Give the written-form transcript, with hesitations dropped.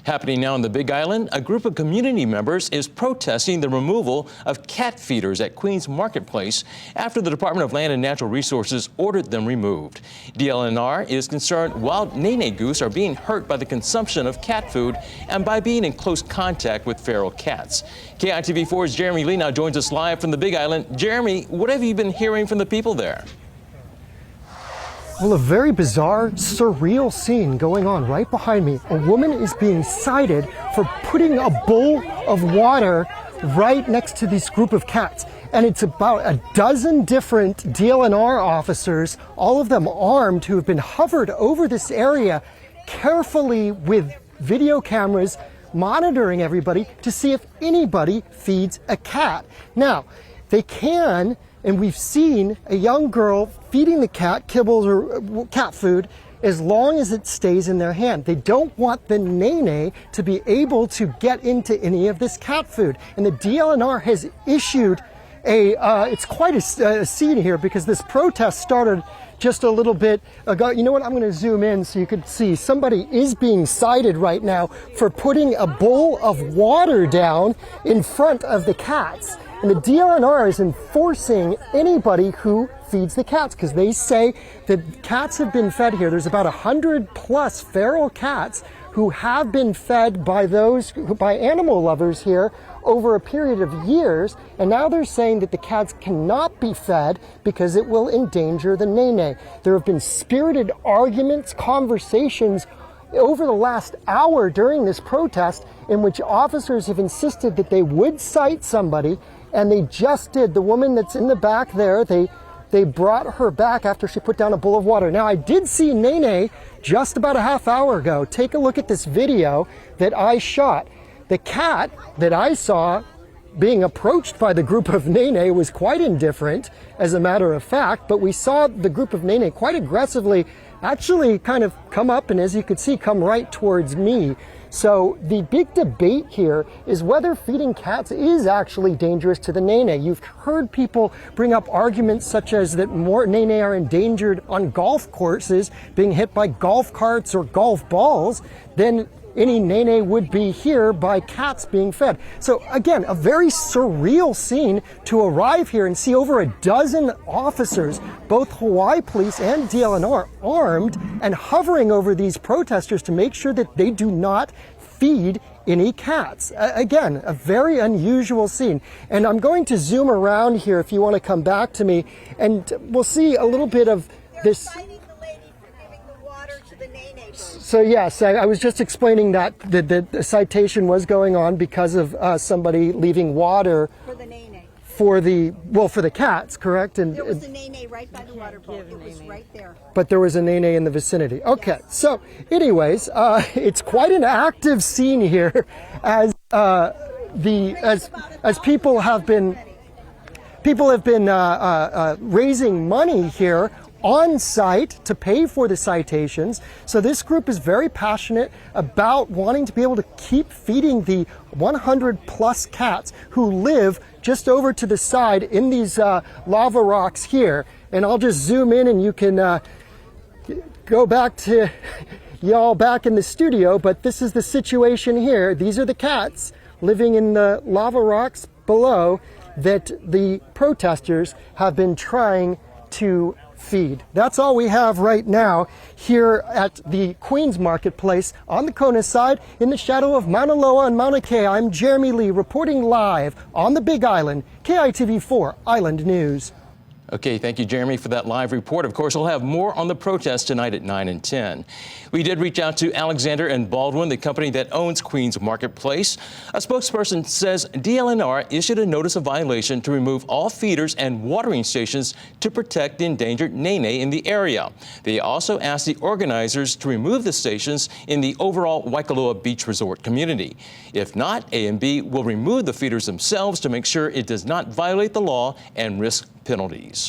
Happening now on the Big Island, a group of community members is protesting the removal of cat feeders at Queens Marketplace after the Department of Land and Natural Resources ordered them removed. DLNR is concerned wild nene goose are being hurt by the consumption of cat food and by being in close contact with feral cats. KITV4's Jeremy Lee now joins us live from the Big Island. Jeremy, what have you been hearing from the people there? Well, a very bizarre, surreal scene going on right behind me. A woman is being cited for putting a bowl of water right next to this group of cats. And it's about a dozen different DLNR officers, all of them armed, who have been hovered over this area carefully with video cameras, monitoring everybody to see if anybody feeds a cat. Now, they can, and we've seen a young girl feeding the cat kibbles or cat food as long as it stays in their hand. They don't want the nene to be able to get into any of this cat food. And the DLNR has issued it's quite a scene here because this protest started just a little bit ago. You know what, I'm gonna zoom in so you can see. Somebody is being cited right now for putting a bowl of water down in front of the cats. And the DLNR is enforcing anybody who feeds the cats because they say that cats have been fed here. There's about 100+ feral cats who have been fed by by animal lovers here over a period of years. And now they're saying that the cats cannot be fed because it will endanger the nene. There have been spirited arguments, conversations over the last hour during this protest in which officers have insisted that they would cite somebody. And they just did. The woman that's in the back there, they brought her back after she put down a bowl of water. Now, I did see Nene just about a half hour ago. Take a look at this video that I shot. The cat that I saw being approached by the group of Nene was quite indifferent, as a matter of fact, but we saw the group of Nene quite aggressively actually kind of come up and, as you could see, come right towards me. So the big debate here is whether feeding cats is actually dangerous to the nene. You've heard people bring up arguments such as that more nene are endangered on golf courses being hit by golf carts or golf balls than any nene would be here by cats being fed. So again, a very surreal scene to arrive here and see over a dozen officers, both Hawaii Police and DLNR, armed and hovering over these protesters to make sure that they do not feed any cats. Again, a very unusual scene. And I'm going to zoom around here if you want to come back to me, and we'll see a little bit of this. So yes, I was just explaining that the citation was going on because of somebody leaving water for the nene. For the cats, correct? And there was a nene right by the water bowl. It was right there. But there was a nene in the vicinity. Okay, yes. So anyways, it's quite an active scene here as people have been raising money here on site to pay for the citations. So this group is very passionate about wanting to be able to keep feeding the 100+ cats who live just over to the side in these lava rocks here. And I'll just zoom in and you can go back to y'all back in the studio, but this is the situation here. These are the cats living in the lava rocks below that the protesters have been trying to feed. That's all we have right now here at the Queens Marketplace on the Kona side in the shadow of Mauna Loa and Mauna Kea. I'm Jeremy Lee reporting live on the Big Island, KITV4 Island News. Okay, thank you, Jeremy, for that live report. Of course, we'll have more on the protest tonight at 9 and 10. We did reach out to Alexander and Baldwin, the company that owns Queens Marketplace. A spokesperson says DLNR issued a notice of violation to remove all feeders and watering stations to protect the endangered nene in the area. They also asked the organizers to remove the stations in the overall Waikoloa Beach Resort community. If not, A&B will remove the feeders themselves to make sure it does not violate the law and risk penalties.